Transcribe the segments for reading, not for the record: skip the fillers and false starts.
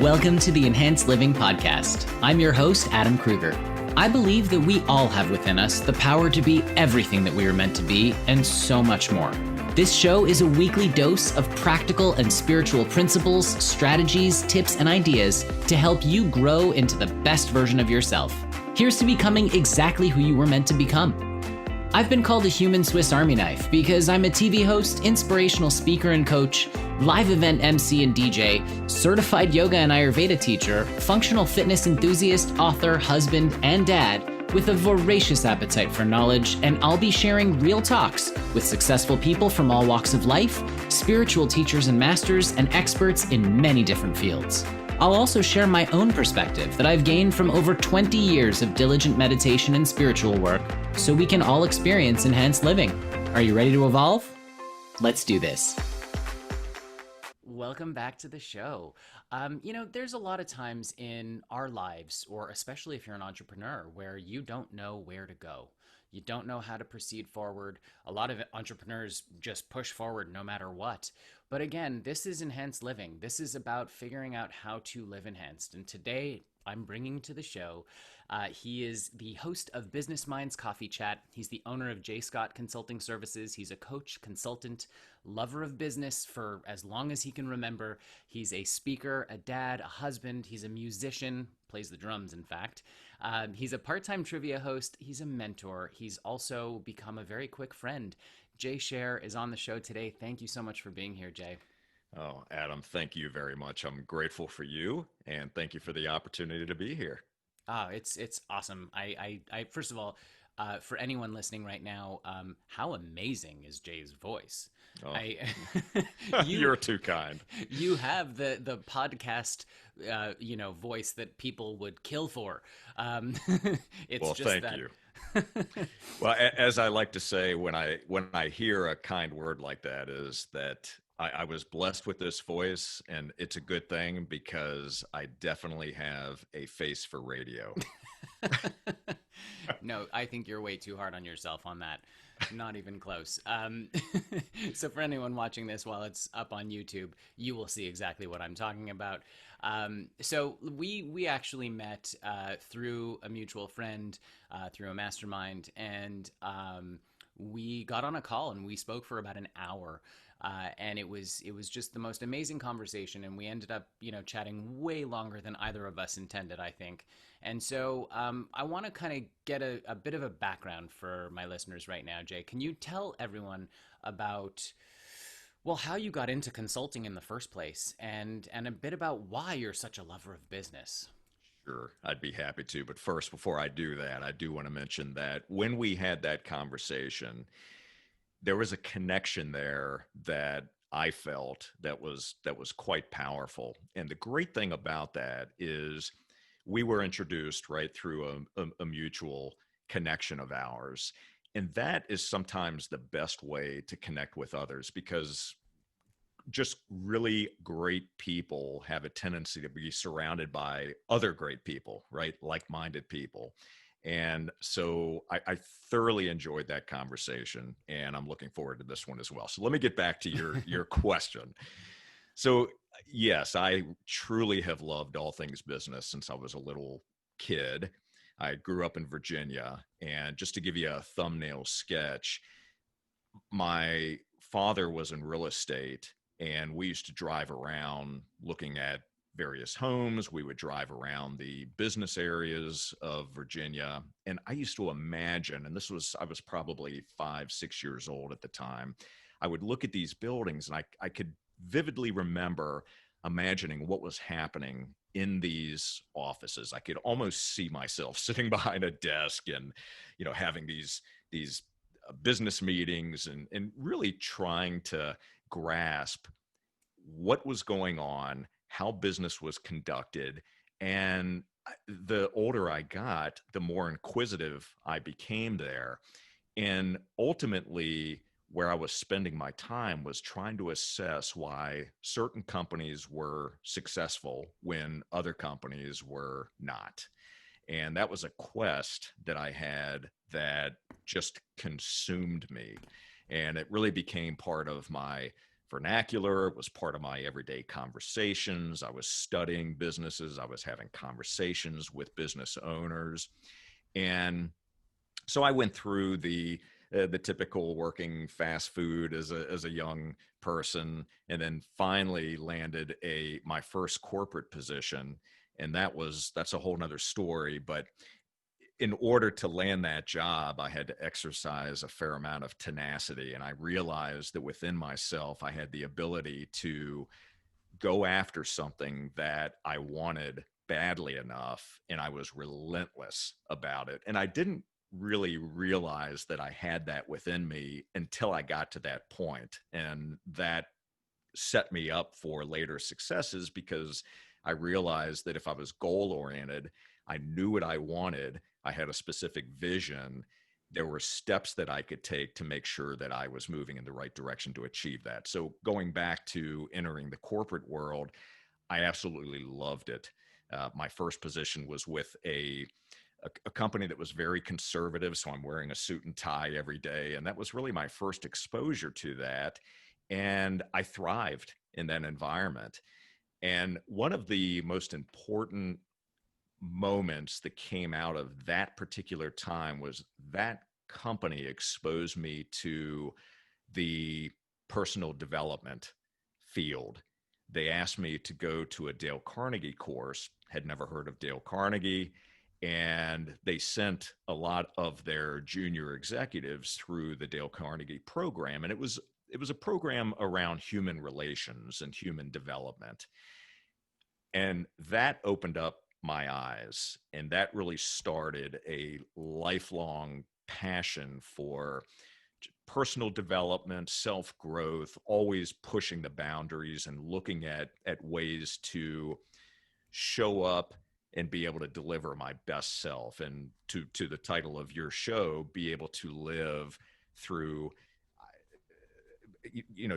Welcome to the Enhanced Living Podcast. I'm your host, Adam Kruger. I believe that we all have within us the power to be everything that we are meant to be and so much more. This show is a weekly dose of practical and spiritual principles, strategies, tips, and ideas to help you grow into the best version of yourself. Here's to becoming exactly who you were meant to become. I've been called a human Swiss Army knife because I'm a TV host, inspirational speaker and coach, live event MC and DJ, certified yoga and Ayurveda teacher, functional fitness enthusiast, author, husband, and dad with a voracious appetite for knowledge, and I'll be sharing real talks with successful people from all walks of life, spiritual teachers and masters, and experts in many different fields. I'll also share my own perspective that I've gained from over 20 years of diligent meditation and spiritual work so we can all experience enhanced living. Are you ready to evolve? Let's do this. Welcome back to the show. There's a lot of times in our lives, or especially if you're an entrepreneur, where you don't know where to go. You don't know how to proceed forward. A lot of entrepreneurs just push forward no matter what. But again, this is enhanced living. This is about figuring out how to live enhanced. And today I'm bringing to the show, he is the host of Business Minds Coffee Chat. He's the owner of J. Scott Consulting Services. He's a coach, consultant, lover of business for as long as he can remember. He's a speaker, a dad, a husband. He's a musician, plays the drums, in fact. He's a part-time trivia host. He's a mentor. He's also become a very quick friend. Jay Scherr is on the show today. Thank you so much for being here, Jay. Oh, Adam, thank you very much. I'm grateful for you, and thank you for the opportunity to be here. It's awesome. I first of all, for anyone listening right now, how amazing is Jay's voice? Oh, you're too kind. You have the podcast, voice that people would kill for. Well, thank you. Well, as I like to say, when I hear a kind word like that, is that I was blessed with this voice, and it's a good thing because I definitely have a face for radio. No, I think you're way too hard on yourself on that. Not even close. So for anyone watching this while it's up on YouTube, you will see exactly what I'm talking about. So we actually met through a mutual friend, through a mastermind, and we got on a call and we spoke for about an hour. And it was just the most amazing conversation, and we ended up, chatting way longer than either of us intended, I think. And so I want to kind of get a bit of a background for my listeners right now, Jay. Can you tell everyone about, well, how you got into consulting in the first place, and a bit about why you're such a lover of business? Sure, I'd be happy to. But first, before I do that, I do want to mention that when we had that conversation, there was a connection there that I felt that was quite powerful. And the great thing about that is we were introduced right through a mutual connection of ours. And that is sometimes the best way to connect with others, because just really great people have a tendency to be surrounded by other great people, right? Like-minded people. And so I thoroughly enjoyed that conversation, and I'm looking forward to this one as well. So let me get back to your question. So yes, I truly have loved all things business since I was a little kid. I grew up in Virginia, and just to give you a thumbnail sketch, my father was in real estate, and we used to drive around looking at various homes. We would drive around the business areas of Virginia. And I used to imagine, and I was probably 5-6 years old at the time, I would look at these buildings, and I could vividly remember imagining what was happening in these offices. I could almost see myself sitting behind a desk and, having these business meetings and really trying to grasp what was going on, how business was conducted. And the older I got, the more inquisitive I became there. And ultimately, where I was spending my time was trying to assess why certain companies were successful when other companies were not. And that was a quest that I had that just consumed me. And it really became part of my vernacular. It was part of my everyday conversations. I was studying businesses. I was having conversations with business owners. And so I went through the typical working fast food as a young person, and then finally landed my first corporate position. And that's a whole nother story. But in order to land that job, I had to exercise a fair amount of tenacity. And I realized that within myself, I had the ability to go after something that I wanted badly enough. And I was relentless about it. And I didn't really realize that I had that within me until I got to that point. And that set me up for later successes, because I realized that if I was goal oriented, I knew what I wanted, I had a specific vision, there were steps that I could take to make sure that I was moving in the right direction to achieve that. So going back to entering the corporate world, I absolutely loved it. My first position was with a company that was very conservative. So I'm wearing a suit and tie every day. And that was really my first exposure to that. And I thrived in that environment. And one of the most important moments that came out of that particular time was that company exposed me to the personal development field. They asked me to go to a Dale Carnegie course, had never heard of Dale Carnegie, and they sent a lot of their junior executives through the Dale Carnegie program. And it was a program around human relations and human development. And that opened up my eyes. And that really started a lifelong passion for personal development, self-growth, always pushing the boundaries and looking at ways to show up and be able to deliver my best self. And to the title of your show, be able to live through,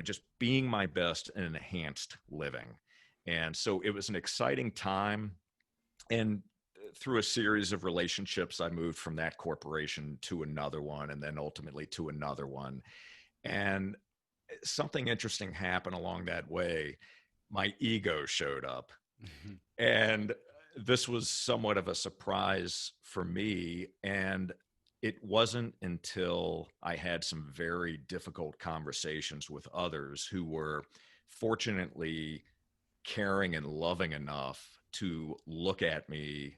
just being my best and enhanced living. And so it was an exciting time. And through a series of relationships, I moved from that corporation to another one, and then ultimately to another one. And something interesting happened along that way. My ego showed up. And this was somewhat of a surprise for me. And it wasn't until I had some very difficult conversations with others who were fortunately caring and loving enough to look at me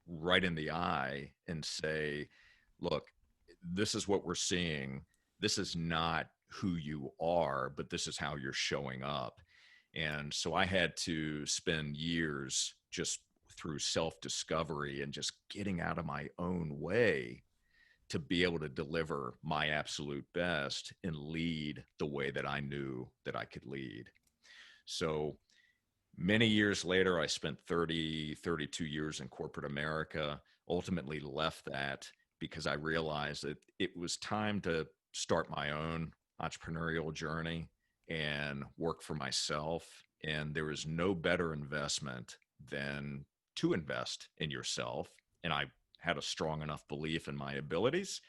right in the eye and say, look, this is what we're seeing. This is not who you are, but this is how you're showing up. And so I had to spend years just through self-discovery and just getting out of my own way to be able to deliver my absolute best and lead the way that I knew that I could lead. So many years later, I spent 32 years in corporate America, ultimately left that because I realized that it was time to start my own entrepreneurial journey and work for myself. And there is no better investment than to invest in yourself. And I had a strong enough belief in my abilities.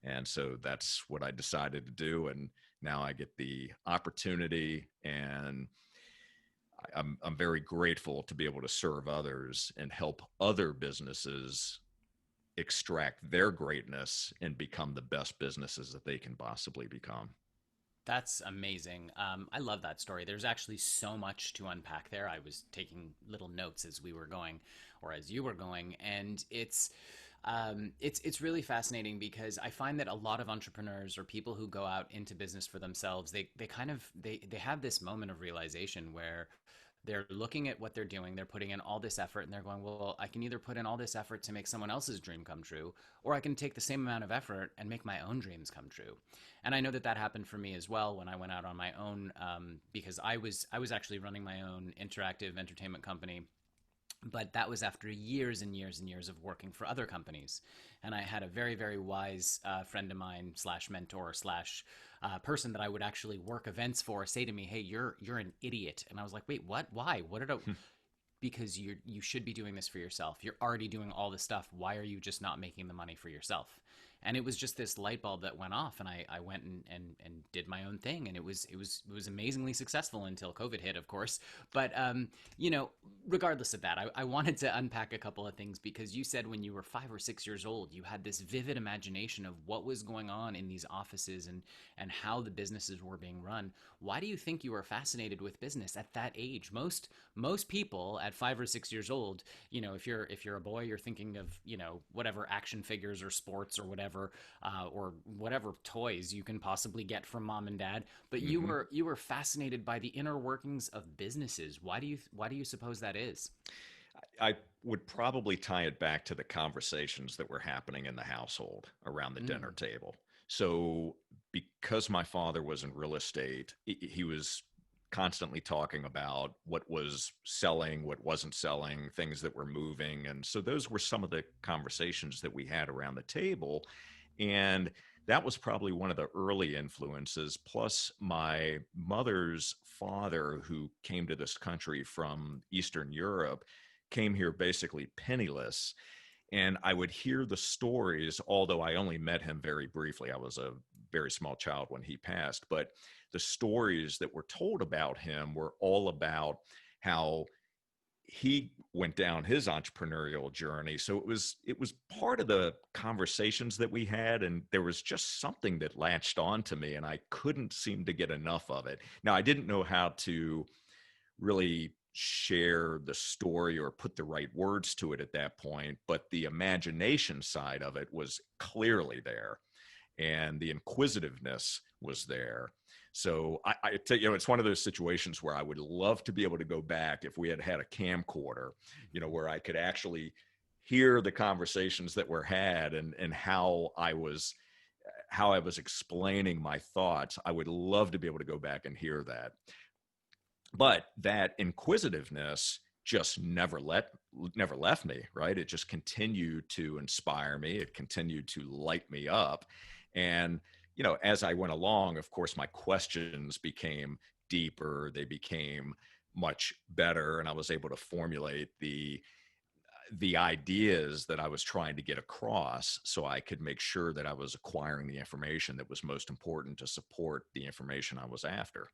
And so that's what I decided to do. And now I get the opportunity, and I'm very grateful to be able to serve others and help other businesses extract their greatness and become the best businesses that they can possibly become. That's amazing. I love that story. There's actually so much to unpack there. I was taking little notes as we were going, or as you were going, and it's really fascinating because I find that a lot of entrepreneurs or people who go out into business for themselves, they have this moment of realization where they're looking at what they're doing, they're putting in all this effort, and they're going, well, I can either put in all this effort to make someone else's dream come true, or I can take the same amount of effort and make my own dreams come true. And I know that that happened for me as well when I went out on my own, because I was actually running my own interactive entertainment company. But that was after years and years and years of working for other companies. And I had a very, very wise friend of mine slash mentor slash person that I would actually work events for say to me, hey, you're an idiot. And I was like, wait, what? Why? What did I... Because you should be doing this for yourself. You're already doing all this stuff. Why are you just not making the money for yourself? And it was just this light bulb that went off, and I went and did my own thing, and it was amazingly successful until COVID hit, of course. But you know, regardless of that, I wanted to unpack a couple of things, because you said when you were 5 or 6 years old, you had this vivid imagination of what was going on in these offices and how the businesses were being run. Why do you think you were fascinated with business at that age? Most people at 5 or 6 years old, you know, if you're a boy, you're thinking of, you know, whatever action figures or sports or whatever toys you can possibly get from mom and dad. But Hmm. you were fascinated by the inner workings of businesses. Why do you suppose that is? I would probably tie it back to the conversations that were happening in the household around the dinner Mm, table. So, because my father was in real estate, he was constantly talking about what was selling, what wasn't selling, things that were moving. And so, those were some of the conversations that we had around the table. And that was probably one of the early influences. Plus, my mother's father, who came to this country from Eastern Europe, came here basically penniless. And I would hear the stories, although I only met him very briefly. I was a very small child when he passed. But the stories that were told about him were all about how he went down his entrepreneurial journey. So it was part of the conversations that we had, and there was just something that latched on to me, and I couldn't seem to get enough of it. Now, I didn't know how to really share the story or put the right words to it at that point, but the imagination side of it was clearly there, and the inquisitiveness was there. So I tell you, it's one of those situations where I would love to be able to go back if we had had a camcorder, where I could actually hear the conversations that were had, and how I was explaining my thoughts. I would love to be able to go back and hear that. But that inquisitiveness just never left me, right? It just continued to inspire me. It continued to light me up. And as I went along, of course, my questions became deeper. They became much better, and I was able to formulate the ideas that I was trying to get across, so I could make sure that I was acquiring the information that was most important to support the information I was after.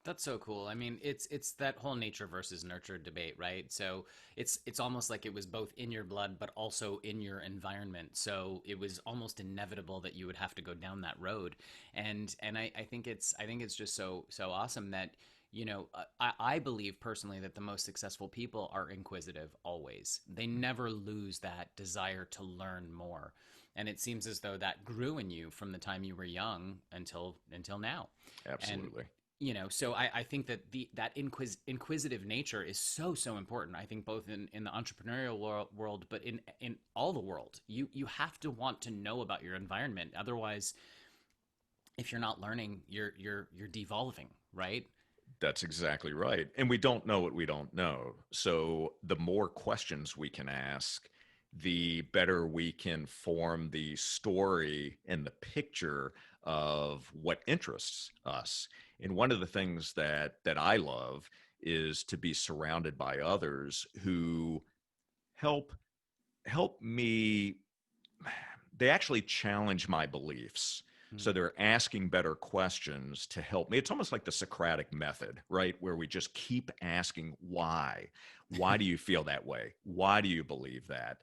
That's so cool. I mean, it's that whole nature versus nurture debate, right? So it's almost like it was both in your blood, but also in your environment. So it was almost inevitable that you would have to go down that road. And I think it's just so awesome that, I believe personally that the most successful people are inquisitive always. They never lose that desire to learn more. And it seems as though that grew in you from the time you were young until now. And Absolutely. so I think that that inquisitive nature is so important. I think both in the entrepreneurial world, but in all the world, you have to want to know about your environment. Otherwise, if you're not learning, you're devolving, right? That's exactly right. And we don't know what we don't know. So the more questions we can ask, the better we can form the story and the picture of what interests us. And one of the things that I love is to be surrounded by others who help help me. They actually challenge my beliefs. So Hmm. they're asking better questions to help me. It's almost like the Socratic method, right? Where we just keep asking why. Why do you feel that way? Why do you believe that?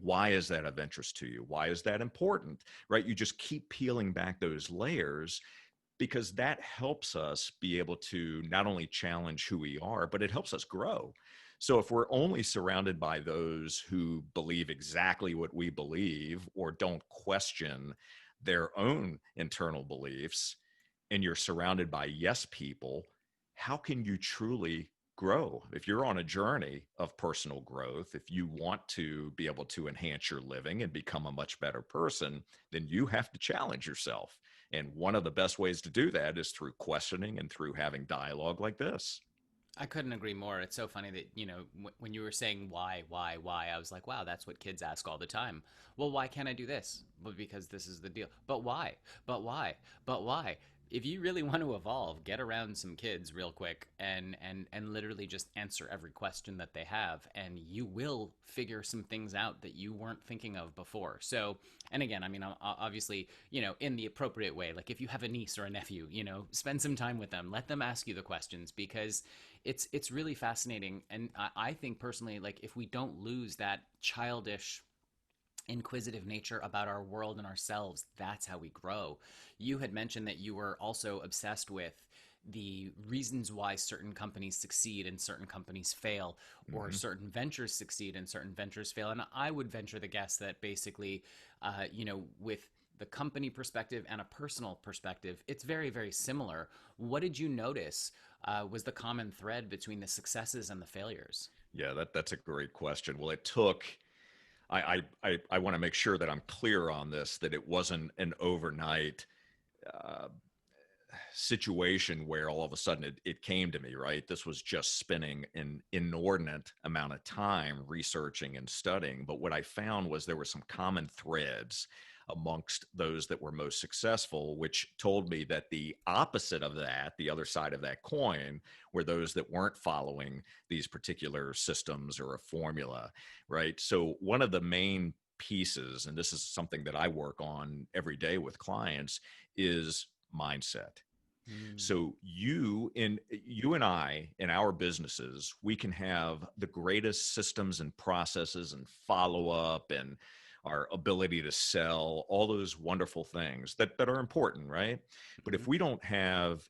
Why is that of interest to you? Why is that important? Right? You just keep peeling back those layers, because that helps us be able to not only challenge who we are, but it helps us grow. So if we're only surrounded by those who believe exactly what we believe or don't question their own internal beliefs, and you're surrounded by yes people, how can you truly grow? If you're on a journey of personal growth, if you want to be able to enhance your living and become a much better person, then you have to challenge yourself. And one of the best ways to do that is through questioning and through having dialogue like this. I couldn't agree more. It's so funny that, when you were saying why, I was like, wow, that's what kids ask all the time. Well, why can't I do this? Well, because this is the deal. But why? But why? But why? if you really want to evolve, get around some kids real quick and literally just answer every question that they have, and you will figure some things out that you weren't thinking of before. So, and again, I mean, obviously, in the appropriate way. Like if you have a niece or a nephew, spend some time with them, let them ask you the questions, because it's really fascinating. And I think personally, like if we don't lose that childish inquisitive nature about our world and ourselves, that's how we grow. You had mentioned that you were also obsessed with the reasons why certain companies succeed and certain companies fail, or Hmm. certain ventures succeed and certain ventures fail. And I would venture the guess that basically, with the company perspective and a personal perspective, it's very, very similar. What did you notice was the common thread between the successes and the failures? Yeah, that's a great question. Well, it took I want to make sure that I'm clear on this, that it wasn't an overnight uh, situation where all of a sudden it came to me, right? This was just spending an inordinate amount of time researching and studying. But what I found was there were some common threads amongst those that were most successful, which told me that the opposite of that, the other side of that coin, were those that weren't following these particular systems or a formula, right? So one of the main pieces, and this is something that I work on every day with clients, is mindset. Mm. So you and I in our businesses, we can have the greatest systems and processes and follow up and our ability to sell, all those wonderful things that are important, right? But Hmm. if we don't have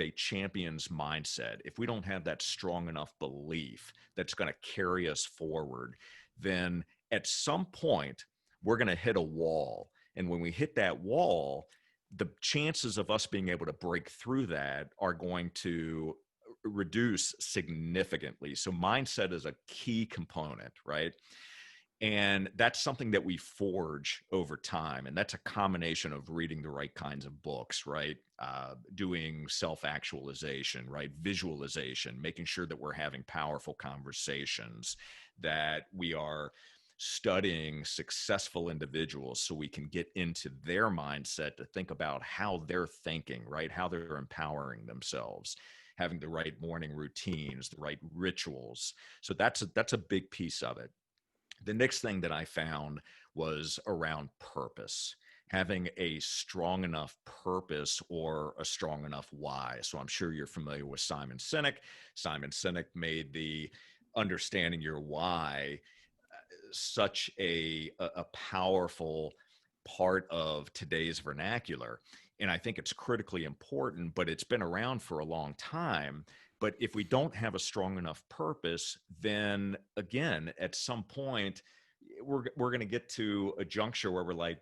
a champion's mindset, if we don't have that strong enough belief that's going to carry us forward, then at some point we're going to hit a wall. And when we hit that wall, the chances of us being able to break through that are going to reduce significantly. So mindset is a key component, right? And that's something that we forge over time. And that's a combination of reading the right kinds of books, right? Doing self actualization, right? Visualization, making sure that we're having powerful conversations, that we are studying successful individuals so we can get into their mindset to think about how they're thinking, right? How they're empowering themselves, having the right morning routines, the right rituals. So that's a big piece of it. The next thing that I found was around purpose, having a strong enough purpose or a strong enough why. So I'm sure you're familiar with Simon Sinek. Simon Sinek made the understanding your why such a powerful part of today's vernacular. And I think it's critically important, but it's been around for a long time. But if we don't have a strong enough purpose, then again, at some point, we're going to get to a juncture where we're like,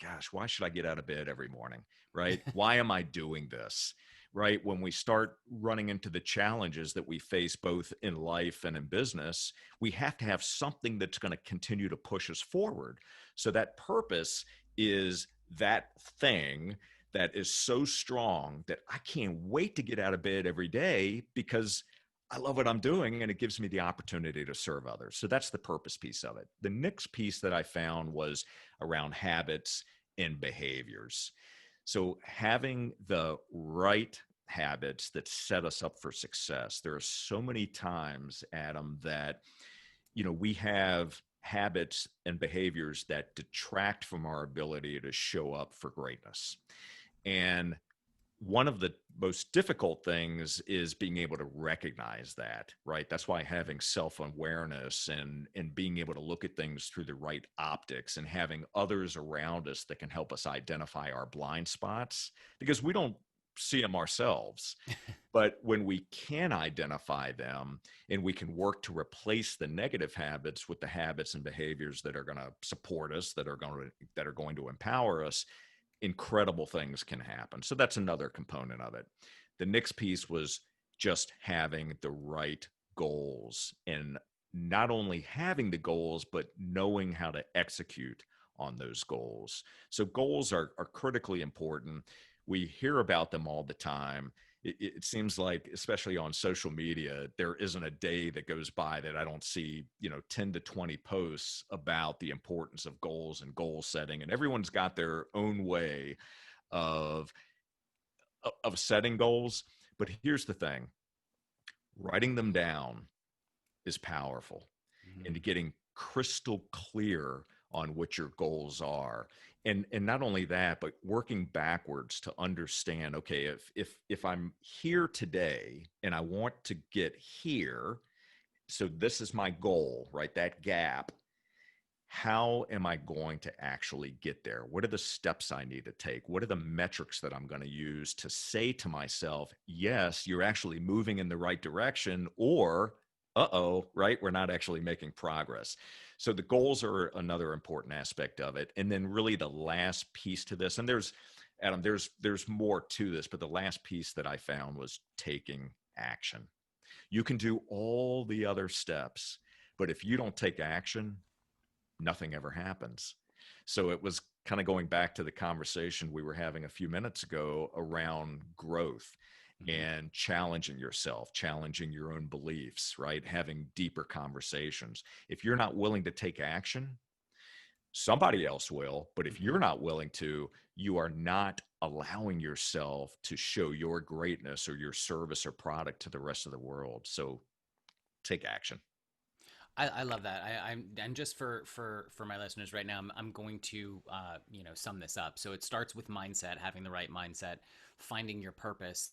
gosh, why should I get out of bed every morning? Right? Why am I doing this? Right? When we start running into the challenges that we face both in life and in business, we have to have something that's going to continue to push us forward. So that purpose is that thing that is so strong that I can't wait to get out of bed every day because I love what I'm doing and it gives me the opportunity to serve others. So that's the purpose piece of it. The next piece that I found was around habits and behaviors. So having the right habits that set us up for success. There are so many times, Adam, that we have habits and behaviors that detract from our ability to show up for greatness. And one of the most difficult things is being able to recognize that, right? That's why having self-awareness and being able to look at things through the right optics and having others around us that can help us identify our blind spots, because we don't see them ourselves. But when we can identify them and we can work to replace the negative habits with the habits and behaviors that are going to support us, that are going to empower us, incredible things can happen. So that's another component of it. The next piece was just having the right goals, and not only having the goals, but knowing how to execute on those goals. So goals are critically important. We hear about them all the time. It seems like, especially on social media, there isn't a day that goes by that I don't see, 10 to 20 posts about the importance of goals and goal setting. And everyone's got their own way of setting goals. But here's the thing, writing them down is powerful, Mm-hmm. and getting crystal clear on what your goals are. And not only that, but working backwards to understand, okay, if I'm here today and I want to get here, so this is my goal, right? That gap. How am I going to actually get there? What are the steps I need to take? What are the metrics that I'm going to use to say to myself, yes, you're actually moving in the right direction, or uh-oh, right? We're not actually making progress. So the goals are another important aspect of it. And then really the last piece to this, and Adam, there's more to this, but the last piece that I found was taking action. You can do all the other steps, but if you don't take action, nothing ever happens. So it was kind of going back to the conversation we were having a few minutes ago around growth and challenging yourself, challenging your own beliefs, right? Having deeper conversations. If you're not willing to take action, somebody else will. But if you're not willing to, you are not allowing yourself to show your greatness or your service or product to the rest of the world. So take action. I love that. I'm and just for my listeners right now, I'm going to sum this up. So it starts with mindset, having the right mindset, finding your purpose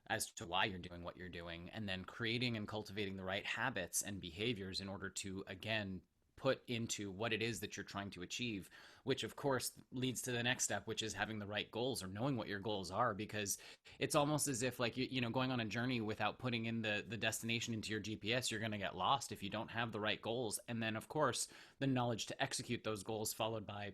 as to why you're doing what you're doing, and then creating and cultivating the right habits and behaviors in order to, again, put into what it is that you're trying to achieve, which of course leads to the next step, which is having the right goals or knowing what your goals are, because it's almost as if, like, going on a journey without putting in the destination into your GPS, you're going to get lost if you don't have the right goals. And then of course the knowledge to execute those goals, followed by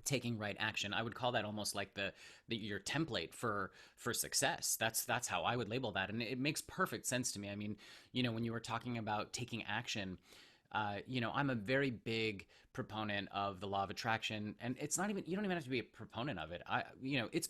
taking right action. I would call that almost like the your template for success. That's how I would label that, and it makes perfect sense to me. I mean, when you were talking about taking action, I'm a very big proponent of the law of attraction, and it's not even, you don't even have to be a proponent of it. It's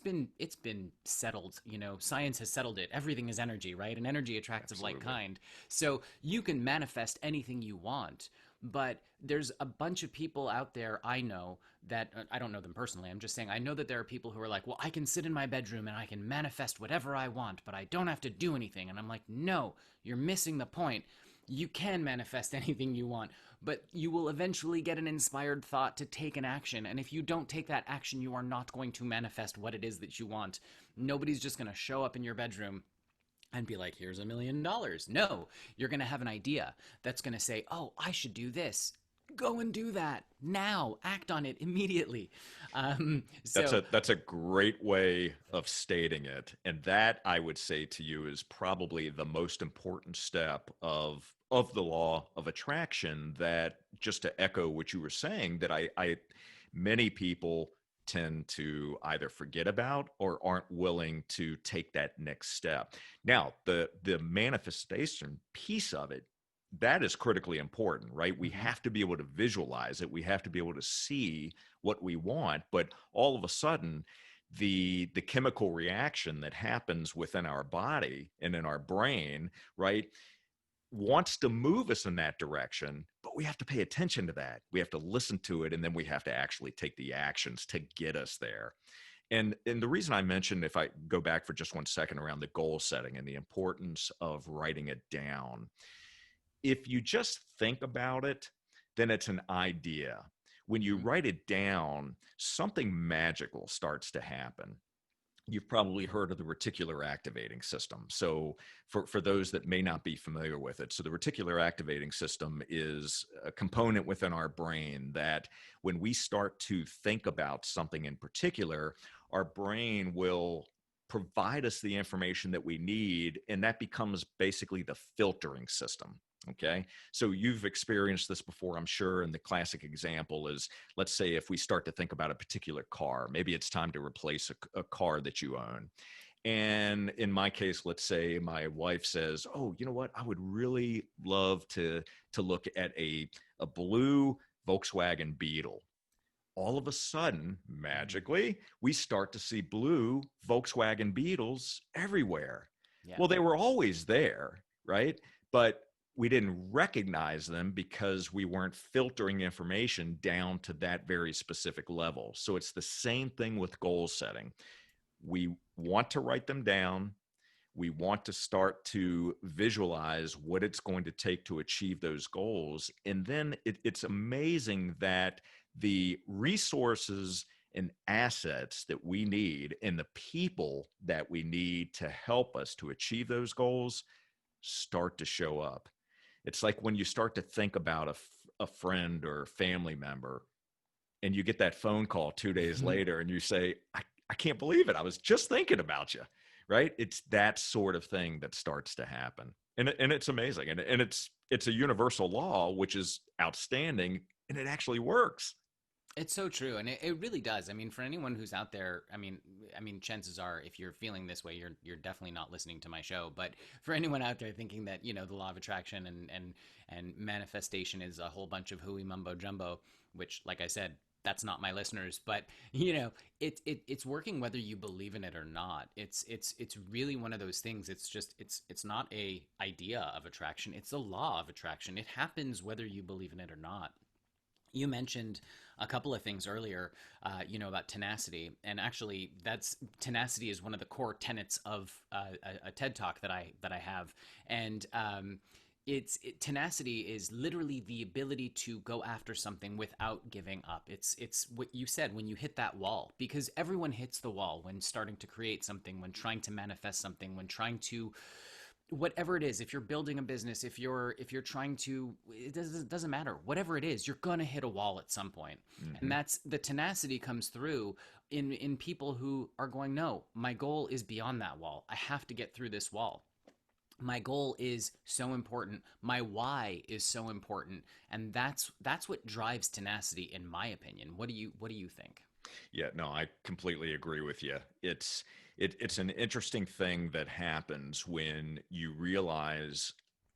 been settled. Science has settled it. Everything is energy, right? And energy attracts of like kind. So you can manifest anything you want. But there's a bunch of people out there I know that, I don't know them personally. I'm just saying, I know that there are people who are like, well, I can sit in my bedroom and I can manifest whatever I want, but I don't have to do anything. And I'm like, no, you're missing the point. You can manifest anything you want, but you will eventually get an inspired thought to take an action. And if you don't take that action, you are not going to manifest what it is that you want. Nobody's just going to show up in your bedroom and be like, here's $1 million. No, you're going to have an idea that's going to say, oh, I should do this. Go and do that now. Act on it immediately. That's a great way of stating it, and that, I would say to you, is probably the most important step of the law of attraction. That, just to echo what you were saying, that I many people tend to either forget about or aren't willing to take that next step. Now, the manifestation piece of it, that is critically important, right? We have to be able to visualize it. We have to be able to see what we want. But all of a sudden, the chemical reaction that happens within our body and in our brain, right, wants to move us in that direction, but we have to pay attention to that. We have to listen to it, and then we have to actually take the actions to get us there. And the reason I mentioned, if I go back for just 1 second around the goal setting and the importance of writing it down, if you just think about it, then it's an idea. When you write it down, something magical starts to happen. You've probably heard of the reticular activating system. So for those that may not be familiar with it, so the reticular activating system is a component within our brain that when we start to think about something in particular, our brain will provide us the information that we need, and that becomes basically the filtering system. Okay. So you've experienced this before, I'm sure. And the classic example is, let's say if we start to think about a particular car, maybe it's time to replace a car that you own. And in my case, let's say my wife says, oh, you know what? I would really love to look at a blue Volkswagen Beetle. All of a sudden, magically, we start to see blue Volkswagen Beetles everywhere. Yeah. Well, they were always there, right? But we didn't recognize them because we weren't filtering information down to that very specific level. So it's the same thing with goal setting. We want to write them down. We want to start to visualize what it's going to take to achieve those goals. And then it's amazing that the resources and assets that we need and the people that we need to help us to achieve those goals start to show up. It's like when you start to think about a friend or family member and you get that phone call 2 days later and you say, I can't believe it. I was just thinking about you, right? It's that sort of thing that starts to happen. And it's amazing. And it's a universal law, which is outstanding, and it actually works. It's so true, and it really does. I mean, for anyone who's out there, I mean, chances are, if you're feeling this way, you're definitely not listening to my show. But for anyone out there thinking that the law of attraction and manifestation is a whole bunch of hooey mumbo jumbo, which, like I said, that's not my listeners. But it's working whether you believe in it or not. It's really one of those things. It's not a idea of attraction. It's a law of attraction. It happens whether you believe in it or not. You mentioned a couple of things earlier, about tenacity, and actually, tenacity is one of the core tenets of a TED Talk that I have, and tenacity is literally the ability to go after something without giving up. It's what you said when you hit that wall, because everyone hits the wall when starting to create something, when trying to manifest something, when trying to whatever it is. If you're building a business, if you're trying to, it doesn't matter, whatever it is, you're gonna hit a wall at some point. And that's the tenacity comes through in people who are going, no, my goal is beyond that wall, I have to get through this wall. My goal is so important, my why is so important, and that's what drives tenacity, in my opinion. What do you think? Yeah, no, I completely agree with you. It's an interesting thing that happens when you realize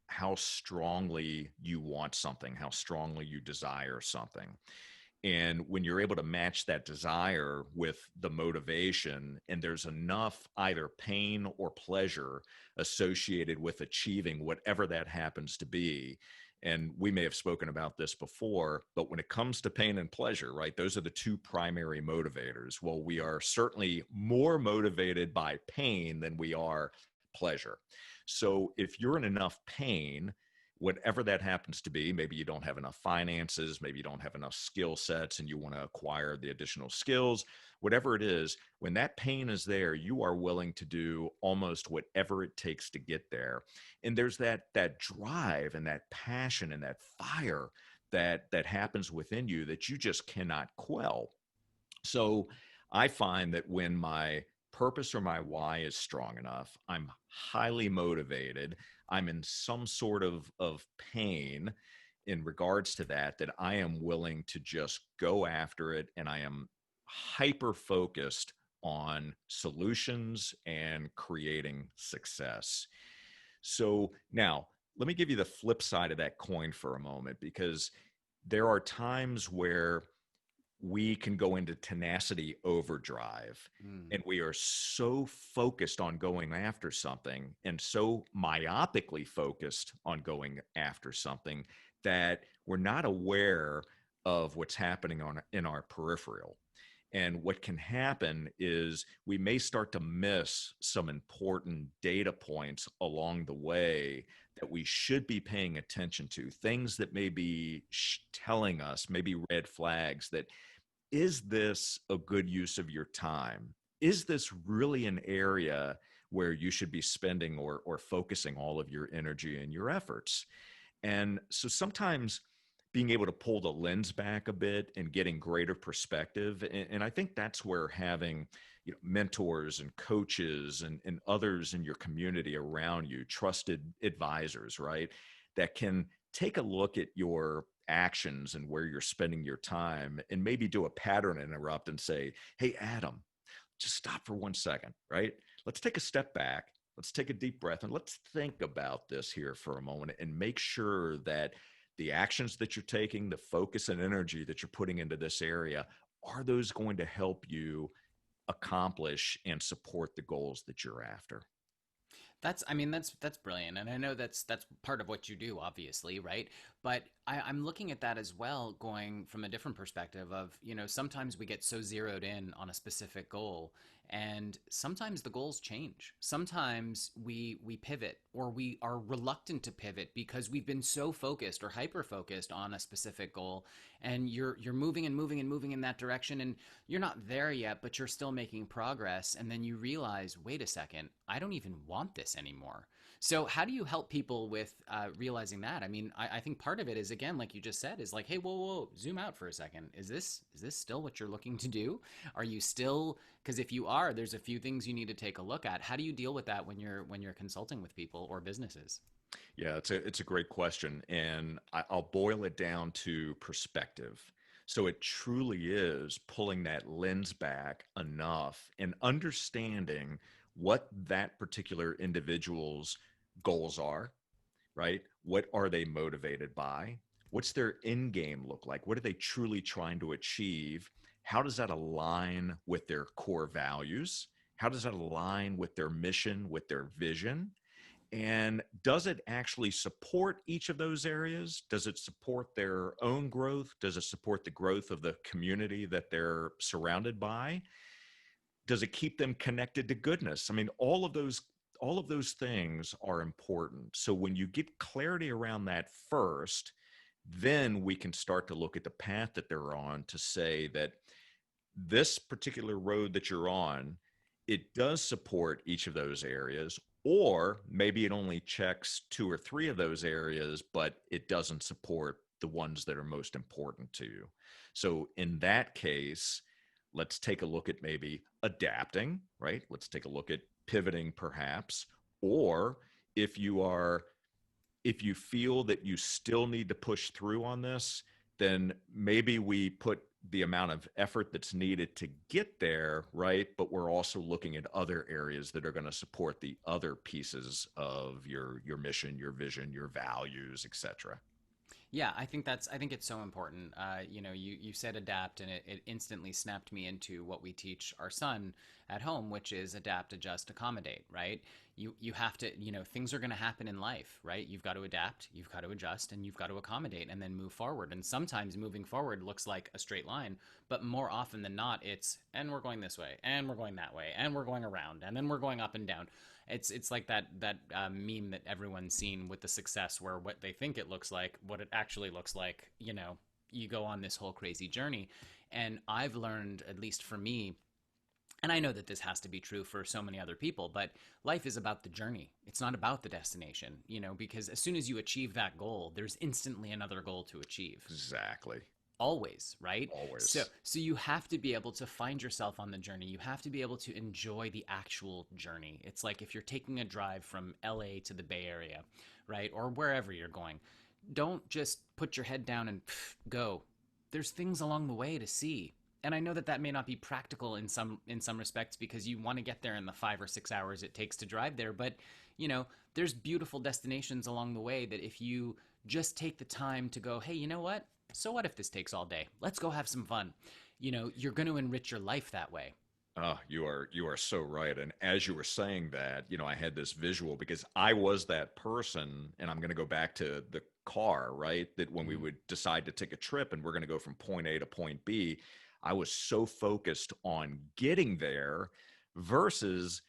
how strongly you want something, how strongly you desire something. And when you're able to match that desire with the motivation, and there's enough either pain or pleasure associated with achieving whatever that happens to be. And we may have spoken about this before, but when it comes to pain and pleasure, right, those are the two primary motivators. Well, we are certainly more motivated by pain than we are pleasure. So if you're in enough pain, whatever that happens to be, maybe you don't have enough finances, maybe you don't have enough skill sets and you want to acquire the additional skills, whatever it is, when that pain is there, you are willing to do almost whatever it takes to get there. And there's that drive and that passion and that fire that happens within you that you just cannot quell. So I find that when my purpose or my why is strong enough, I'm highly motivated, I'm in some sort of pain in regards to that I am willing to just go after it. And I am hyper focused on solutions and creating success. So now let me give you the flip side of that coin for a moment, because there are times where we can go into tenacity overdrive, and we are so focused on going after something and so myopically focused on going after something that we're not aware of what's happening in our peripheral. And what can happen is we may start to miss some important data points along the way that we should be paying attention to, things that may be telling us, maybe red flags that, is this a good use of your time? Is this really an area where you should be spending or focusing all of your energy and your efforts? And so sometimes being able to pull the lens back a bit and getting greater perspective. And I think that's where having mentors and coaches and others in your community around you, trusted advisors, right, that can take a look at your actions and where you're spending your time and maybe do a pattern interrupt and say, hey, Adam, just stop for 1 second, right? Let's take a step back. Let's take a deep breath and let's think about this here for a moment and make sure that the actions that you're taking, the focus and energy that you're putting into this area, are those going to help you accomplish and support the goals that you're after? That's brilliant, and I know that's part of what you do, obviously, right? But I'm looking at that as well, going from a different perspective of, sometimes we get so zeroed in on a specific goal, and sometimes the goals change. Sometimes we pivot, or we are reluctant to pivot because we've been so focused or hyper focused on a specific goal, and you're moving and moving and moving in that direction, and you're not there yet, but you're still making progress. And then you realize, wait a second, I don't even want this anymore. So how do you help people with realizing that? I mean, I think part of it is, again, like you just said, is like, hey, whoa, whoa, zoom out for a second. Is this still what you're looking to do? Are you still? Because if you are, there's a few things you need to take a look at. How do you deal with that when you're consulting with people or businesses? Yeah, it's a great question, and I'll boil it down to perspective. So it truly is pulling that lens back enough and understanding what that particular individual's goals are, right? What are they motivated by? What's their end game look like? What are they truly trying to achieve? How does that align with their core values? How does that align with their mission, with their vision? And does it actually support each of those areas? Does it support their own growth? Does it support the growth of the community that they're surrounded by? Does it keep them connected to goodness? I mean, all of those things are important. So when you get clarity around that first, then we can start to look at the path that they're on to say that this particular road that you're on, it does support each of those areas, or maybe it only checks two or three of those areas, but it doesn't support the ones that are most important to you. So in that case, let's take a look at maybe adapting, right? Let's take a look at pivoting perhaps, or if you are if you feel that you still need to push through on this, then maybe we put the amount of effort that's needed to get there, right? But we're also looking at other areas that are going to support the other pieces of your mission, your vision, your values, etc. Yeah, I think it's so important. You said adapt, and it instantly snapped me into what we teach our son at home, which is adapt, adjust, accommodate. Right? You have to, things are going to happen in life, right? You've got to adapt, you've got to adjust, and you've got to accommodate, and then move forward. And sometimes moving forward looks like a straight line, but more often than not, it's and we're going this way, and we're going that way, and we're going around, and then we're going up and down. It's like that meme that everyone's seen with the success, where what they think it looks like, what it actually looks like, you go on this whole crazy journey. And I've learned, at least for me, and I know that this has to be true for so many other people, but life is about the journey. It's not about the destination, because as soon as you achieve that goal, there's instantly another goal to achieve. Exactly. Always, right? so Always. so you have to be able to find yourself on the journey. You have to be able to enjoy the actual journey. It's like if you're taking a drive from LA to the Bay Area, right? Or wherever you're going, don't just put your head down and go. There's things along the way to see. And I know that that may not be practical in some respects, because you want to get there in the 5 or 6 hours it takes to drive there, but there's beautiful destinations along the way that if you just take the time to go, hey, you know what? So what if this takes all day? Let's go have some fun. You're going to enrich your life that way. Oh, you are so right. And as you were saying that, I had this visual because I was that person, and I'm going to go back to the car, right? That when we Mm. would decide to take a trip and we're going to go from point A to point B, I was so focused on getting there versus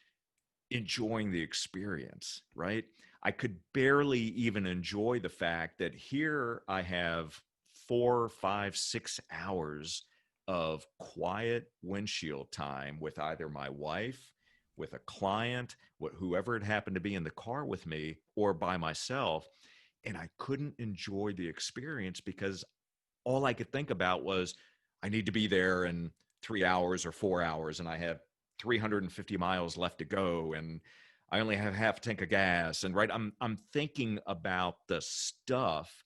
enjoying the experience, right? I could barely even enjoy the fact that here I have 4, 5, 6 hours of quiet windshield time with either my wife, with a client, whoever it happened to be in the car with me, or by myself. And I couldn't enjoy the experience because all I could think about was I need to be there in 3 hours or 4 hours, and I have 350 miles left to go, and I only have half a tank of gas. And right, I'm thinking about the stuff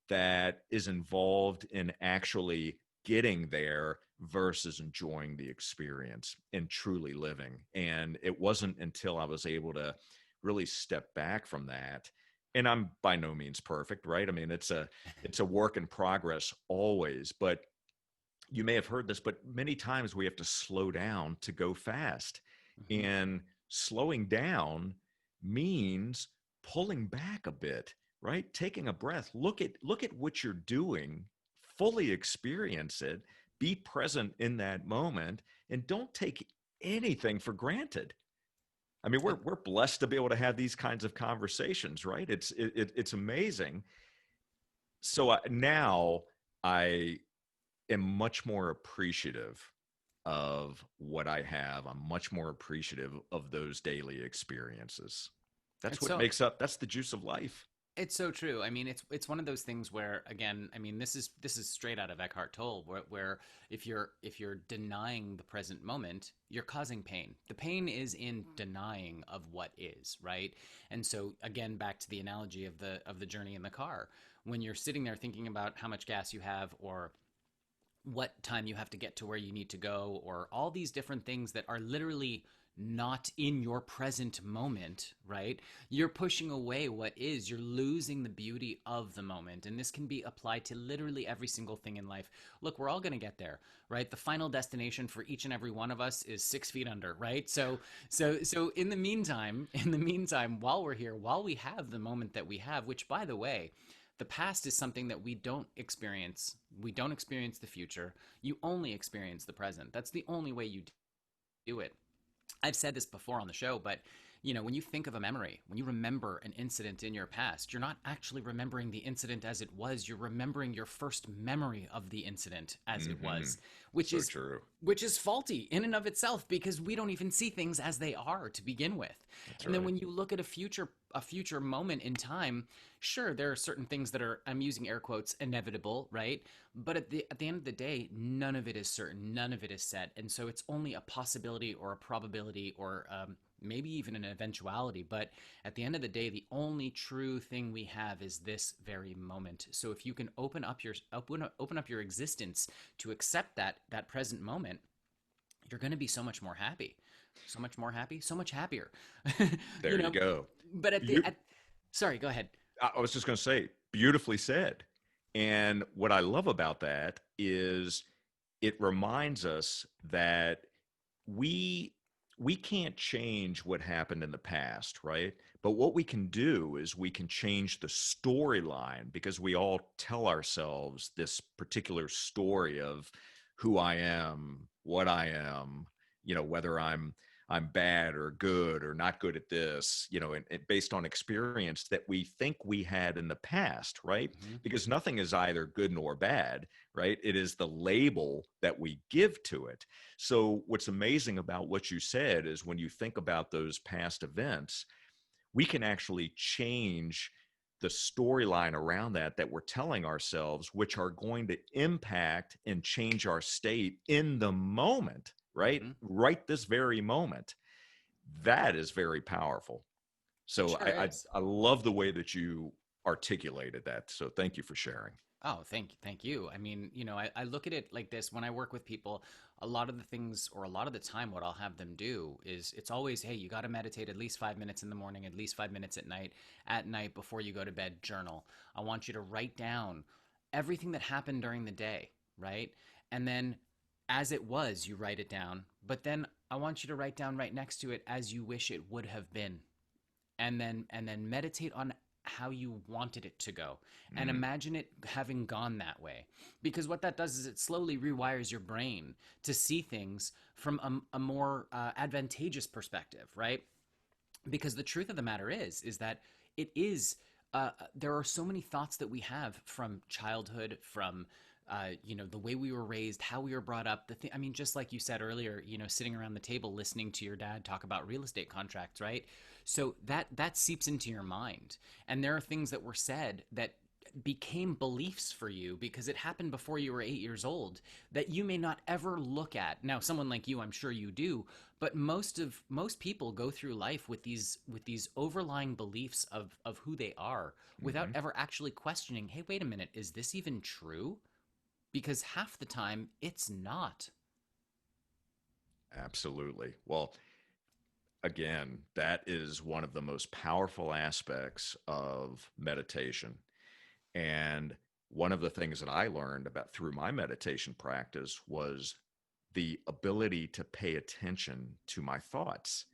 that is involved in actually getting there versus enjoying the experience and truly living. And it wasn't until I was able to really step back from that. And I'm by no means perfect, right? I mean, it's a work in progress always, but you may have heard this, but many times we have to slow down to go fast. Hmm. And slowing down means pulling back a bit, right? Taking a breath. Look at what you're doing, fully experience it, be present in that moment, and don't take anything for granted. I mean, we're blessed to be able to have these kinds of conversations, right? It's amazing. So now I am much more appreciative of what I have. I'm much more appreciative of those daily experiences. That's It's what so makes up, that's the juice of life. it's so true. I mean, it's one of those things where, again, I mean, this is straight out of Eckhart Tolle, where if you're denying the present moment, you're causing pain. The pain is in denying of what is, right? And so, again, back to the analogy of the journey in the car, when you're sitting there thinking about how much gas you have, or what time you have to get to where you need to go, or all these different things that are literally not in your present moment, right? You're pushing away what is. You're losing the beauty of the moment. And this can be applied to literally every single thing in life. Look, we're all going to get there, right? The final destination for each and every one of us is 6 feet under, right? So in the meantime, while we're here, while we have the moment that we have, which, by the way, the past is something that we don't experience. We don't experience the future. You only experience the present. That's the only way you do it. I've said this before on the show, but when you think of a memory, when you remember an incident in your past, you're not actually remembering the incident as it was. You're remembering your first memory of the incident as it was, which So is true. which is faulty in and of itself, because we don't even see things as they are to begin with. That's And then right. when you look at a future moment in time, sure, there are certain things that are, I'm using air quotes, inevitable, right? But at the end of the day, none of it is certain, none of it is set, and so it's only a possibility or a probability, or maybe even an eventuality. But at the end of the day, the only true thing we have is this very moment. So if you can open up your existence to accept that present moment, you're going to be so much more happy, so much more happy, so much happier. you There you know go. but at the You, at, sorry, go ahead. I was just going to say, beautifully said. And what I love about that is it reminds us that we we can't change what happened in the past, right? But what we can do is we can change the storyline, because we all tell ourselves this particular story of who I am, what I am, whether I'm bad or good or not good at this, and based on experience that we think we had in the past, right? Hmm. Because nothing is either good nor bad, right? It is the label that we give to it. So what's amazing about what you said is, when you think about those past events, we can actually change the storyline around that we're telling ourselves, which are going to impact and change our state in the moment, right? Hmm. Right this very moment. That is very powerful. It So sure is. I love the way that you articulated that. So thank you for sharing. Oh, thank you. I mean, I look at it like this. When I work with people, a lot of the things, or a lot of the time, what I'll have them do is, it's always, hey, you got to meditate at least 5 minutes in the morning, at least 5 minutes at night. At night, before you go to bed, journal. I want you to write down everything that happened during the day, right? And then, as it was, you write it down. But then I want you to write down right next to it, as you wish it would have been. And then meditate on how you wanted it to go, and Mm, imagine it having gone that way, because what that does is it slowly rewires your brain to see things from a more advantageous perspective, right? Because the truth of the matter is that it is there are so many thoughts that we have from childhood, from the way we were raised, how we were brought up. I mean, just like you said earlier, sitting around the table listening to your dad talk about real estate contracts, right? So that seeps into your mind, and there are things that were said that became beliefs for you because it happened before you were 8 years old, that you may not ever look at now. Someone like you, I'm sure you do, but most people go through life with these overlying beliefs of who they are, without mhm. ever actually questioning, hey, wait a minute, is this even true? Because half the time it's not. Absolutely. Well, again, that is one of the most powerful aspects of meditation. And one of the things that I learned about through my meditation practice was the ability to pay attention to my thoughts.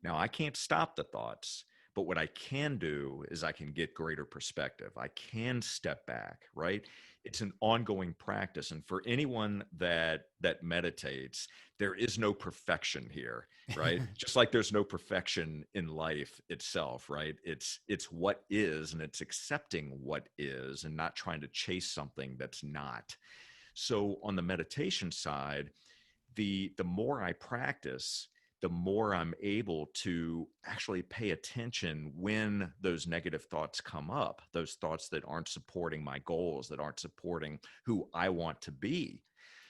Now, I can't stop the thoughts, But what I can do is I can get greater perspective. I can step back, right? It's an ongoing practice. And for anyone that meditates, there is no perfection here, right? Just like there's no perfection in life itself, right? It's what is, and it's accepting what is and not trying to chase something that's not. So on the meditation side, the more I practice, the more I'm able to actually pay attention when those negative thoughts come up, those thoughts that aren't supporting my goals, that aren't supporting who I want to be.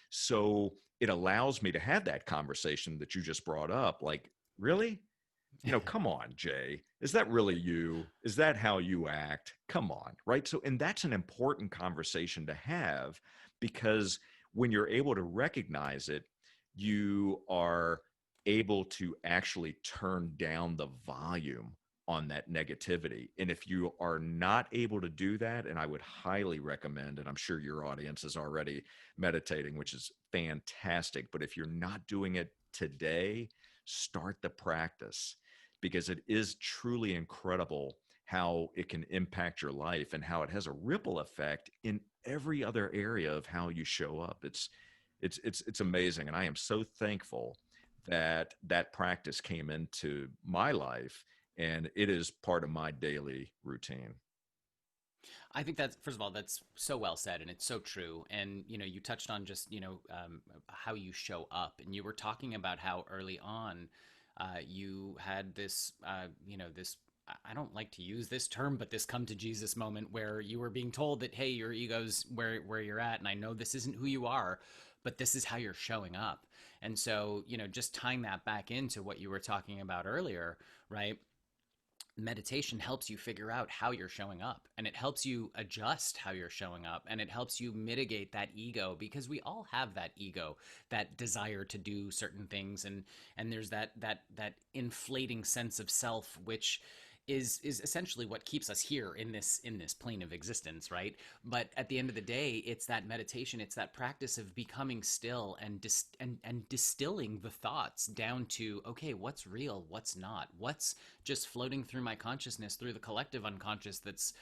So it allows me to have that conversation that you just brought up. Like, really? Come on, Jay. Is that really you? Is that how you act? Come on, right? So, and that's an important conversation to have, because when you're able to recognize it, you are able to actually turn down the volume on that negativity. And if you are not able to do that, and I would highly recommend, and I'm sure your audience is already meditating, which is fantastic, but if you're not doing it today, start the practice, because it is truly incredible how it can impact your life and how it has a ripple effect in every other area of how you show up. It's amazing, and I am so thankful that that practice came into my life, and it is part of my daily routine. I think that's, first of all, that's so well said, and it's so true. And you touched on just how you show up, and you were talking about how early on you had this this, I don't like to use this term, but this come to Jesus moment where you were being told that, hey, your ego's where you're at, and I know this isn't who you are, but this is how you're showing up. And so just tying that back into what you were talking about earlier, right? Meditation helps you figure out how you're showing up, and it helps you adjust how you're showing up, and it helps you mitigate that ego, because we all have that ego, that desire to do certain things, and there's that inflating sense of self, which is essentially what keeps us here in this plane of existence, right? But at the end of the day, it's that meditation, it's that practice of becoming still and and distilling the thoughts down to, okay, what's real, what's not, what's just floating through my consciousness, through the collective unconscious that's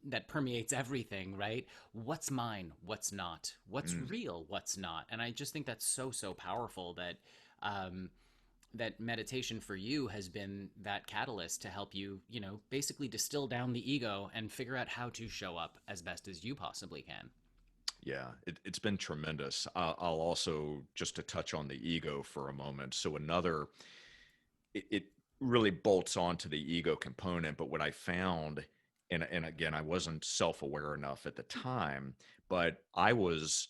that permeates everything, right? What's mine, what's not, what's Mm. real, what's not. And I just think that's so powerful that that meditation for you has been that catalyst to help you, basically distill down the ego and figure out how to show up as best as you possibly can. Yeah, it's been tremendous. I'll also, just to touch on the ego for a moment. So it really bolts onto the ego component. But what I found, and again, I wasn't self-aware enough at the time, but I was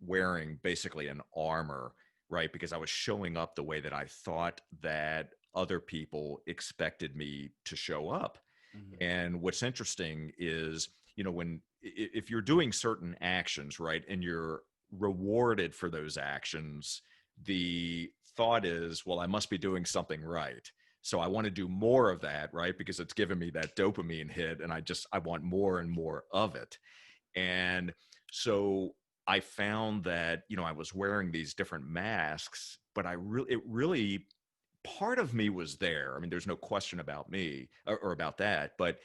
wearing basically an armor, right? Because I was showing up the way that I thought that other people expected me to show up. Mm-hmm. And what's interesting is, when if you're doing certain actions, right, and you're rewarded for those actions, the thought is, well, I must be doing something right. So I want to do more of that, right? Because it's given me that dopamine hit, and I want more and more of it. And so I found that, I was wearing these different masks, but it really, part of me was there. I mean, there's no question about me or about that, but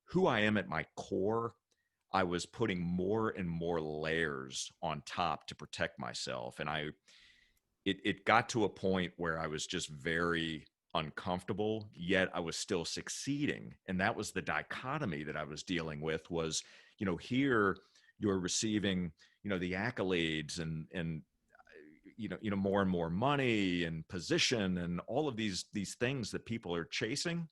who I am at my core, I was putting more and more layers on top to protect myself. And it got to a point where I was just very uncomfortable, yet I was still succeeding. And that was the dichotomy that I was dealing with. Was, here you're receiving, the accolades and more and more money and position and all of these things that people are chasing.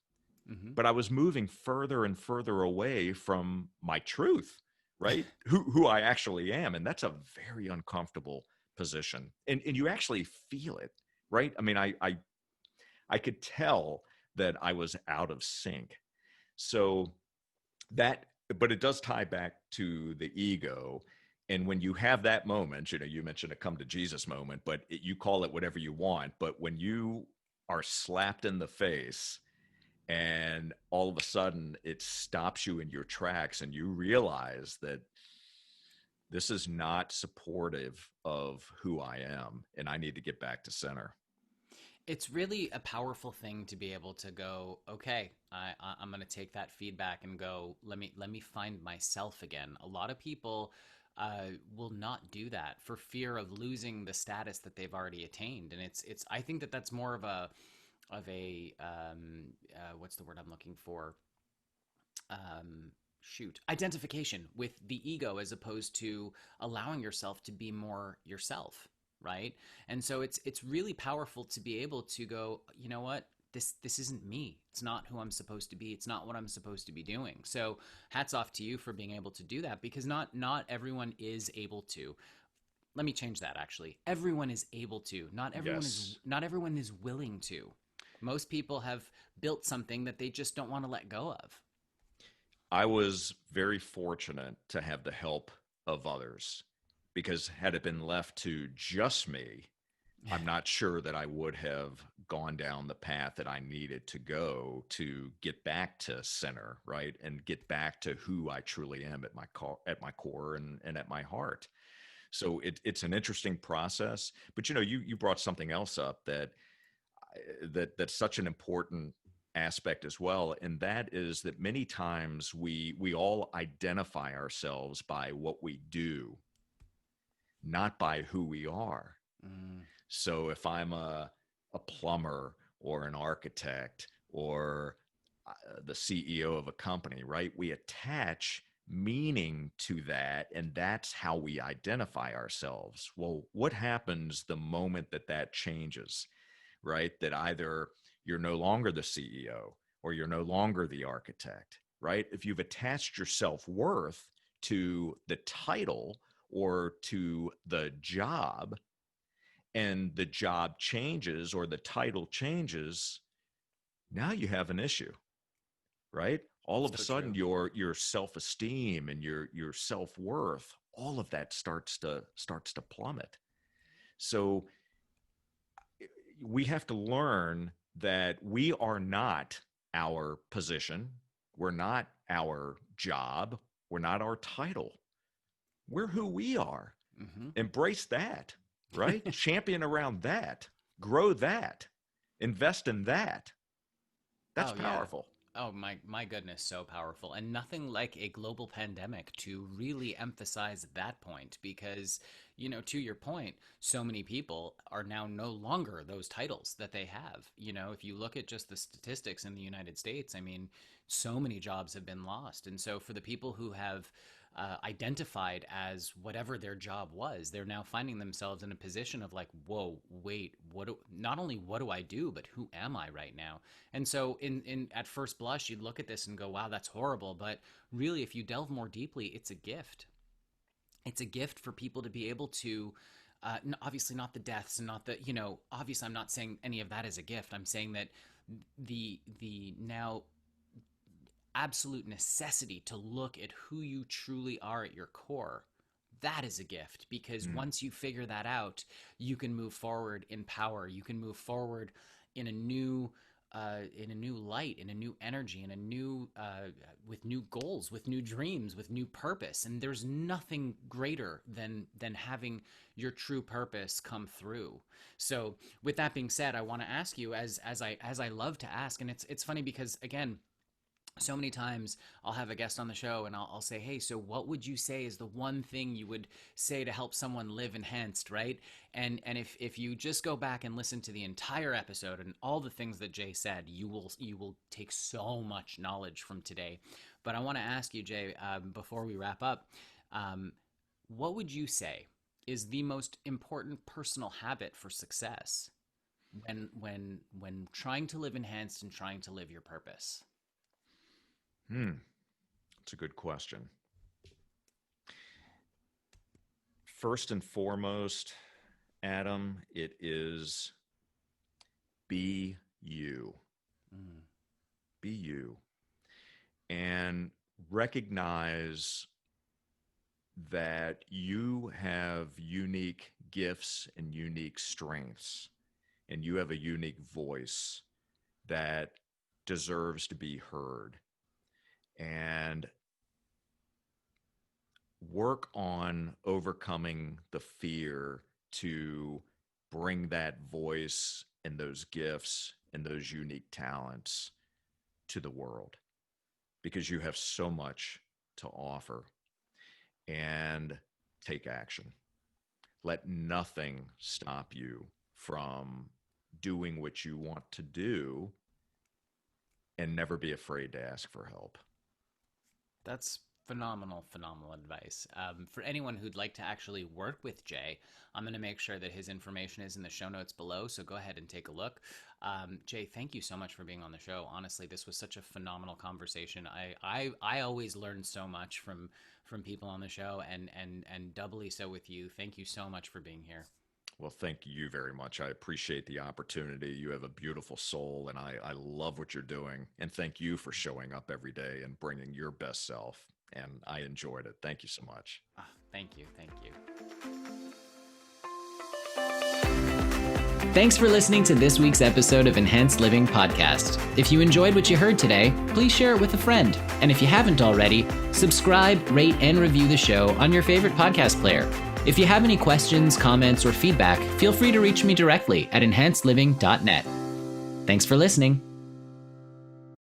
Mm-hmm. But I was moving further and further away from my truth, right? Who I actually am. And that's a very uncomfortable position. And you actually feel it, right? I mean, I could tell that I was out of sync. So but it does tie back to the ego. And when you have that moment, you mentioned a come to Jesus moment, but you call it whatever you want. But when you are slapped in the face, and all of a sudden it stops you in your tracks, and you realize that this is not supportive of who I am, and I need to get back to center. It's really a powerful thing to be able to go, okay, I'm going to take that feedback and go, let me find myself again. A lot of people will not do that for fear of losing the status that they've already attained, and it's. I think that that's more of a what's the word I'm looking for? Shoot, identification with the ego as opposed to allowing yourself to be more yourself, right? And so it's really powerful to be able to go, you know what, this isn't me, it's not who I'm supposed to be, it's not what I'm supposed to be doing. So hats off to you for being able to do that, because not everyone is able to. Let me change that. Actually, everyone is able to, Yes. not everyone is willing to. Most people have built something that they just don't want to let go of. I was very fortunate to have the help of others because had it been left to just me, I'm not sure that I would have gone down the path that I needed to go to get back to center, right? And get back to who I truly am at at my core and at my heart. So it's an interesting process. But you brought something else up that's such an important aspect as well, and that is that many times we all identify ourselves by what we do, not by who we are. Mm, So if I'm a plumber or an architect or the CEO of a company, right? We attach meaning to that, and that's how we identify ourselves. Well, what happens the moment that that changes, right? That either you're no longer the CEO or you're no longer the architect, right? If you've attached your self worth to the title or to the job, and the job changes or the title changes, now you have an issue, right? All of a so sudden true. your self-esteem and your self-worth, all of that starts to plummet. So we have to learn that we are not our position, we're not our job, we're not our title. We're who we are. Hmm. Embrace that, right? Champion around that, grow that, invest in that. That's Oh yeah. powerful. Oh my goodness, so powerful. And nothing like a global pandemic to really emphasize that point, because, to your point, so many people are now no longer those titles that they have. If you look at just the statistics in the United States, I mean, so many jobs have been lost. And so for the people who have identified as whatever their job was, they're now finding themselves in a position of like, whoa, wait, not only what do I do, but who am I right now? And so in at first blush, you'd look at this and go, wow, that's horrible. But really, if you delve more deeply, it's a gift. It's a gift for people to be able to, obviously not the deaths and not the, obviously I'm not saying any of that is a gift. I'm saying that the now absolute necessity to look at who you truly are at your core, that is a gift, because Mm. once you figure that out, you can move forward in power, you can move forward in in a new light, in a new energy, in a new with new goals, with new dreams, with new purpose. And there's nothing greater than having your true purpose come through. So with that being said, I want to ask you, as I love to ask, and it's funny because, again, so many times I'll have a guest on the show and I'll say, hey, so what would you say is the one thing you would say to help someone live enhanced, right? And if you just go back and listen to the entire episode and all the things that Jay said, you will take so much knowledge from today. But I want to ask you, Jay, before we wrap up, um, what would you say is the most important personal habit for success when trying to live enhanced and trying to live your purpose? Hmm. That's a good question. First and foremost, Adam, it is be you. Mm, Be you. And recognize that you have unique gifts and unique strengths, and you have a unique voice that deserves to be heard. And work on overcoming the fear to bring that voice and those gifts and those unique talents to the world, because you have so much to offer. And take action. Let nothing stop you from doing what you want to do, and never be afraid to ask for help. That's phenomenal advice. For anyone who'd like to actually work with Jay, I'm going to make sure that his information is in the show notes below, so go ahead and take a look. Jay, thank you so much for being on the show. Honestly, this was such a phenomenal conversation. I always learn so much from people on the show, and doubly so with you. Thank you so much for being here. Well, thank you very much. I appreciate the opportunity. You have a beautiful soul, and I love what you're doing. And thank you for showing up every day and bringing your best self. And I enjoyed it. Thank you so much. Thank you. Thanks for listening to this week's episode of Enhanced Living Podcast. If you enjoyed what you heard today, please share it with a friend. And if you haven't already, subscribe, rate, and review the show on your favorite podcast player. If you have any questions, comments, or feedback, feel free to reach me directly at enhancedliving.net. Thanks for listening.